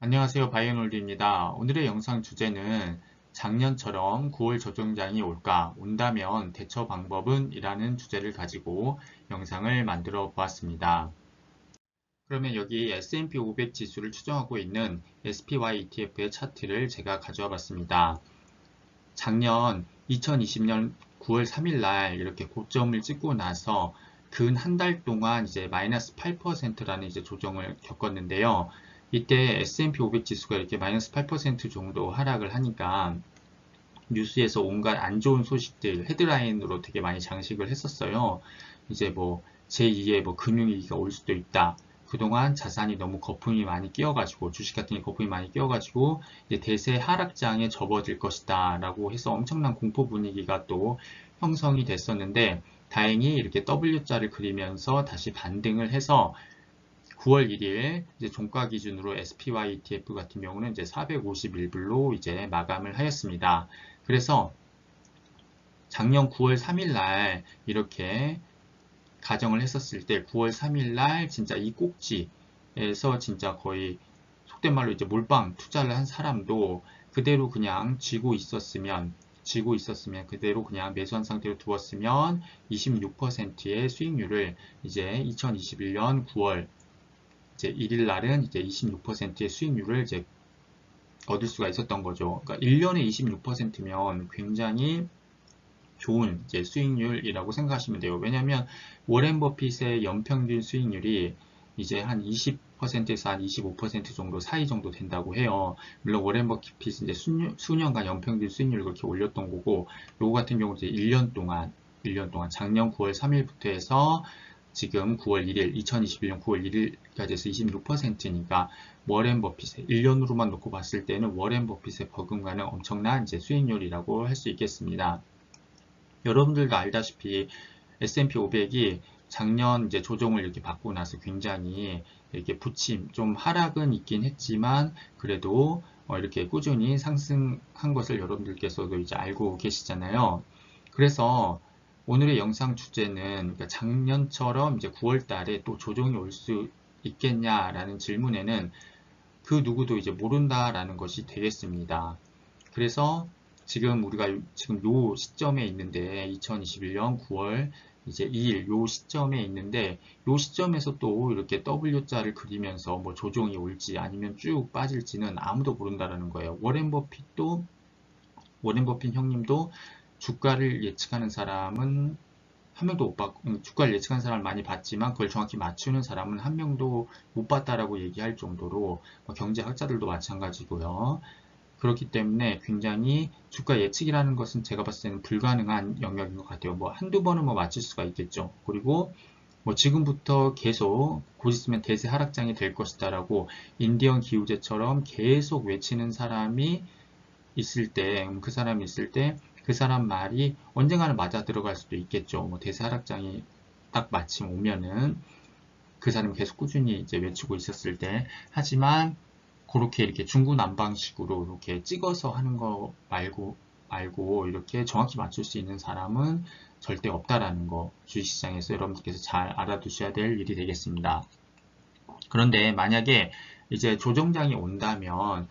안녕하세요. 바이오놀드입니다. 오늘의 영상 주제는 작년처럼 9월 조정장이 올까? 온다면 대처 방법은? 이라는 주제를 가지고 영상을 만들어 보았습니다. 그러면 여기 S&P 500 지수를 추정하고 있는 SPY ETF의 차트를 제가 가져와 봤습니다. 작년 2020년 9월 3일 날 이렇게 고점을 찍고 나서 근 한 달 동안 이제 마이너스 8%라는 이제 조정을 겪었는데요. 이때 S&P 500 지수가 이렇게 마이너스 8% 정도 하락을 하니까 뉴스에서 온갖 안 좋은 소식들 헤드라인으로 되게 많이 장식을 했었어요. 이제 뭐 제2의 뭐 금융위기가 올 수도 있다. 그동안 자산이 너무 거품이 많이 끼어가지고 주식 같은 게 거품이 많이 끼어가지고 이제 대세 하락장에 접어들 것이다 라고 해서 엄청난 공포 분위기가 또 형성이 됐었는데 다행히 이렇게 W자를 그리면서 다시 반등을 해서 9월 1일 이제 종가 기준으로 SPY ETF 같은 경우는 이제 451불로 이제 마감을 하였습니다. 그래서 작년 9월 3일 날 이렇게 가정을 했었을 때 9월 3일 날 진짜 이 꼭지에서 진짜 거의 속된 말로 이제 몰빵 투자를 한 사람도 그대로 그냥 쥐고 있었으면 그대로 그냥 매수한 상태로 두었으면 26%의 수익률을 이제 2021년 9월 이제 1일 날은 이제 26%의 수익률을 이제 얻을 수가 있었던 거죠. 그러니까 1년에 26%면 굉장히 좋은 이제 수익률이라고 생각하시면 돼요. 왜냐하면 워렌 버핏의 연평균 수익률이 이제 한 20%에서 한 25% 정도 사이 정도 된다고 해요. 물론 워렌 버핏은 이제 수년간 연평균 수익률을 그렇게 올렸던 거고, 요거 같은 경우 이제 1년 동안 작년 9월 3일부터 해서 지금 9월 1일, 2021년 9월 1일까지 해서 26%니까 워렌 버핏의 1년으로만 놓고 봤을 때는 워렌 버핏의 버금가는 엄청난 이제 수익률이라고 할 수 있겠습니다. 여러분들도 알다시피 S&P 500이 작년 이제 조정을 이렇게 받고 나서 굉장히 이렇게 좀 하락은 있긴 했지만 그래도 이렇게 꾸준히 상승한 것을 여러분들께서도 이제 알고 계시잖아요. 그래서 오늘의 영상 주제는 그러니까 작년처럼 이제 9월 달에 또 조정이 올 수 있겠냐라는 질문에는 그 누구도 이제 모른다라는 것이 되겠습니다. 그래서 지금 우리가 지금 요 시점에 있는데 2021년 9월 이제 2일 요 시점에 있는데 요 시점에서 또 이렇게 W자를 그리면서 뭐 조정이 올지 아니면 쭉 빠질지는 아무도 모른다라는 거예요. 워렌 버핏 형님도 주가를 예측하는 사람은 한 명도 못 봤고, 주가를 예측한 사람을 많이 봤지만 그걸 정확히 맞추는 사람은 한 명도 못 봤다라고 얘기할 정도로 경제학자들도 마찬가지고요. 그렇기 때문에 굉장히 주가 예측이라는 것은 제가 봤을 때는 불가능한 영역인 것 같아요. 뭐 한두 번은 뭐 맞출 수가 있겠죠. 그리고 뭐 지금부터 계속 곧 있으면 대세 하락장이 될 것이다라고 인디언 기후제처럼 계속 외치는 사람이 있을 때, 그 사람 말이 언젠가는 맞아 들어갈 수도 있겠죠. 뭐 대세 하락장이 딱 마침 오면은 그 사람이 계속 꾸준히 이제 외치고 있었을 때. 하지만 그렇게 이렇게 중구난방식으로 이렇게 찍어서 하는 거 말고 이렇게 정확히 맞출 수 있는 사람은 절대 없다라는 거 주식시장에서 여러분들께서 잘 알아두셔야 될 일이 되겠습니다. 그런데 만약에 이제 조정장이 온다면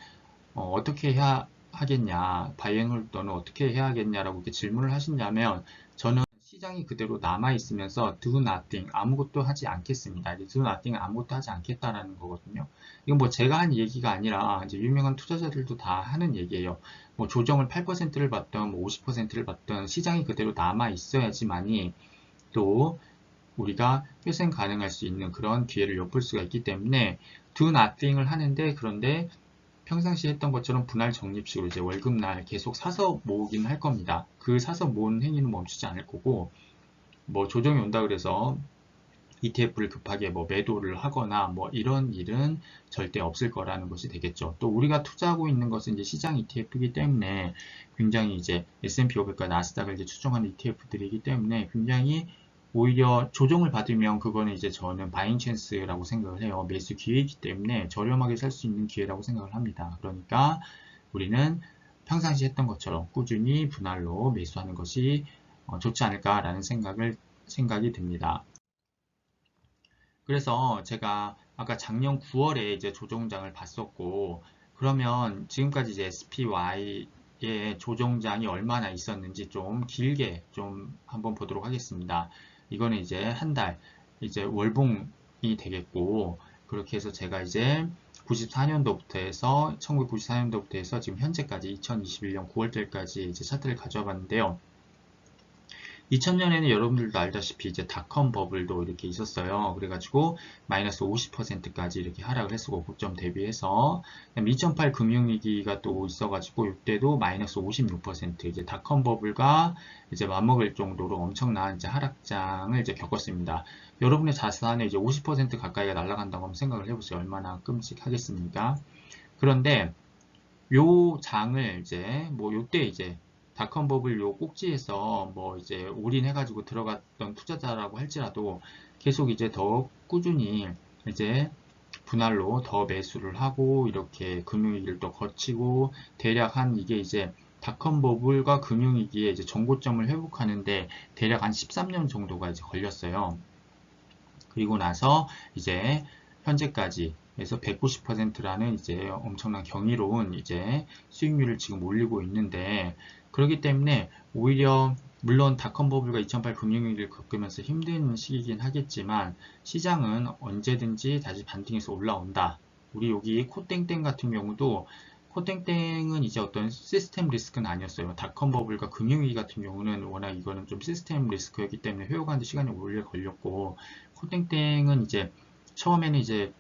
어떻게 해야 하겠냐, 바이앤홀더는 어떻게 해야 하겠냐라고 이렇게 질문을 하신다면 저는 시장이 그대로 남아있으면서 do nothing, 아무것도 하지 않겠습니다. do nothing, 아무것도 하지 않겠다라는 거거든요. 이건 뭐 제가 한 얘기가 아니라 이제 유명한 투자자들도 다 하는 얘기예요. 뭐 조정을 8%를 받던 뭐 50%를 받던 시장이 그대로 남아있어야지만이 또 우리가 회생 가능할 수 있는 그런 기회를 엿볼 수가 있기 때문에 do nothing을 하는데 그런데 평상시 했던 것처럼 분할 적립식으로 이제 월급날 계속 사서 모으긴 할 겁니다. 그 사서 모은 행위는 멈추지 않을 거고, 뭐 조정이 온다 그래서 ETF를 급하게 뭐 매도를 하거나 뭐 이런 일은 절대 없을 거라는 것이 되겠죠. 또 우리가 투자하고 있는 것은 이제 시장 ETF이기 때문에 굉장히 이제 S&P 500과 나스닥을 이제 추종하는 ETF들이기 때문에 굉장히 오히려 조정을 받으면 그거는 이제 저는 바잉 찬스라고 생각을 해요. 매수 기회이기 때문에 저렴하게 살 수 있는 기회라고 생각을 합니다. 그러니까 우리는 평상시 했던 것처럼 꾸준히 분할로 매수하는 것이 좋지 않을까라는 생각이 듭니다. 그래서 제가 아까 작년 9월에 이제 조정장을 봤었고, 그러면 지금까지 이제 SPY의 조정장이 얼마나 있었는지 좀 길게 좀 한번 보도록 하겠습니다. 이거는 이제 한 달, 이제 월봉이 되겠고, 그렇게 해서 제가 이제 94년도부터 해서 1994년도부터 해서 지금 현재까지 2021년 9월달까지 이제 차트를 가져와 봤는데요. 2000년에는 여러분들도 알다시피 이제 닷컴 버블도 이렇게 있었어요. 그래가지고 마이너스 50%까지 이렇게 하락을 했었고 고점 대비해서 2008 금융위기가 또 있어가지고 이때도 마이너스 56% 이제 닷컴 버블과 이제 맞먹을 정도로 엄청난 이제 하락장을 이제 겪었습니다. 여러분의 자산에 이제 50% 가까이가 날아간다고 한번 생각을 해보세요. 얼마나 끔찍하겠습니까? 그런데 요 장을 이제 뭐 요때 이제 닷컴 버블 요 꼭지에서 뭐 이제 올인해가지고 들어갔던 투자자라고 할지라도 계속 이제 더 꾸준히 이제 분할로 더 매수를 하고 이렇게 금융위기를 또 거치고 대략 한 이게 이제 닷컴 버블과 금융위기의 이제 정고점을 회복하는데 대략 한 13년 정도가 이제 걸렸어요. 그리고 나서 이제 현재까지 그래서 190%라는 이제 엄청난 경이로운 이제 수익률을 지금 올리고 있는데 그렇기 때문에 오히려 물론 닷컴 버블과 2008 금융위기를 겪으면서 힘든 시기이긴 하겠지만 시장은 언제든지 다시 반등해서 올라온다. 우리 여기 코땡땡 같은 경우도 코땡땡은 이제 어떤 시스템 리스크는 아니었어요. 닷컴 버블과 금융위기 같은 경우는 워낙 이거는 좀 시스템 리스크였기 때문에 회복하는데 시간이 오래 걸렸고 코땡땡은 이제 처음에는 이제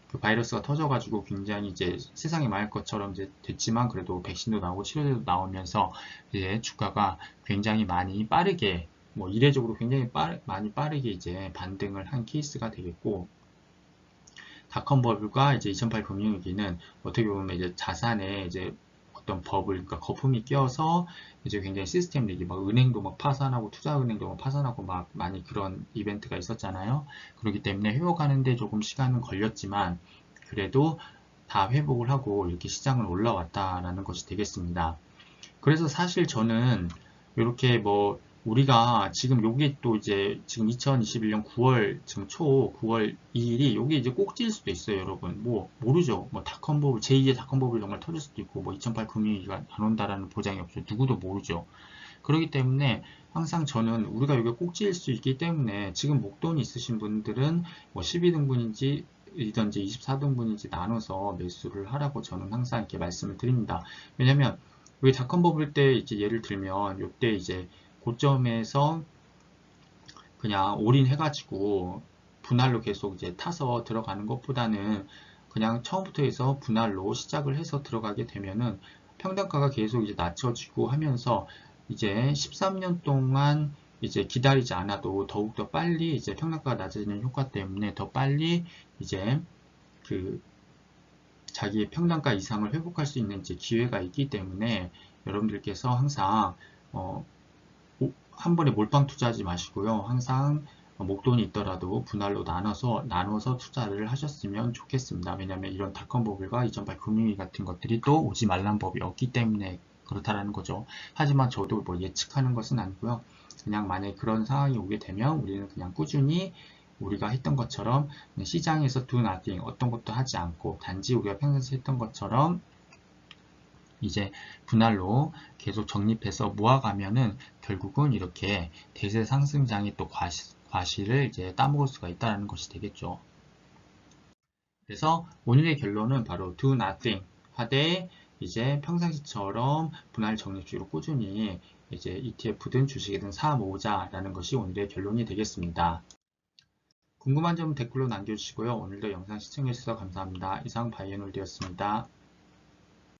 그 바이러스가 터져가지고 굉장히 이제 세상이 망할 것처럼 이제 됐지만 그래도 백신도 나오고 치료제도 나오면서 이제 주가가 굉장히 많이 빠르게 뭐 이례적으로 굉장히 많이 빠르게 이제 반등을 한 케이스가 되겠고 닷컴 버블과 이제 2008 금융위기는 어떻게 보면 이제 자산에 이제 어떤 버블, 그러니까 거품이 껴서 이제 굉장히 시스템 리기, 막 은행도 막 파산하고 투자은행도 막 파산하고 막 많이 그런 이벤트가 있었잖아요. 그렇기 때문에 회복하는데 조금 시간은 걸렸지만 그래도 다 회복을 하고 이렇게 시장을 올라왔다라는 것이 되겠습니다. 그래서 사실 저는 이렇게 뭐 우리가 지금 요게 또 이제 지금 2021년 9월 지금 초 9월 2일이 요게 이제 꼭지일 수도 있어요, 여러분. 뭐 모르죠. 뭐 닷컴 버블 제2의 닷컴 버블 정말 터질 수도 있고 뭐 2008 금융위기가 안 온다라는 보장이 없어요. 누구도 모르죠. 그렇기 때문에 항상 저는 우리가 여기 꼭지일 수 있기 때문에 지금 목돈이 있으신 분들은 뭐 12등분인지 이든지 24등분인지 나눠서 매수를 하라고 저는 항상 이렇게 말씀을 드립니다. 왜냐면 여기 닷컴 버블 때 이제 예를 들면 이때 이제 고점에서 그냥 올인해가지고 분할로 계속 이제 타서 들어가는 것보다는 그냥 처음부터 해서 분할로 시작을 해서 들어가게 되면은 평단가가 계속 이제 낮춰지고 하면서 이제 13년 동안 이제 기다리지 않아도 더욱더 빨리 이제 평단가가 낮아지는 효과 때문에 더 빨리 이제 그 자기의 평단가 이상을 회복할 수 있는 이제 기회가 있기 때문에 여러분들께서 항상 한 번에 몰빵 투자하지 마시고요. 항상 목돈이 있더라도 분할로 나눠서 투자를 하셨으면 좋겠습니다. 왜냐하면 이런 닷컴 버블과 2008 금융위기 같은 것들이 또 오지 말란 법이 없기 때문에 그렇다라는 거죠. 하지만 저도 뭐 예측하는 것은 아니고요. 그냥 만약에 그런 상황이 오게 되면 우리는 그냥 꾸준히 우리가 했던 것처럼 시장에서 do nothing 어떤 것도 하지 않고 단지 우리가 평상시 했던 것처럼 이제 분할로 계속 적립해서 모아가면은 결국은 이렇게 대세 상승장이 또 과실을 이제 따먹을 수가 있다는 것이 되겠죠. 그래서 오늘의 결론은 바로 do nothing 하되 이제 평상시처럼 분할 적립식으로 꾸준히 이제 ETF든 주식이든 사 모으자라는 것이 오늘의 결론이 되겠습니다. 궁금한 점은 댓글로 남겨주시고요. 오늘도 영상 시청해주셔서 감사합니다. 이상 바이애놀드였습니다.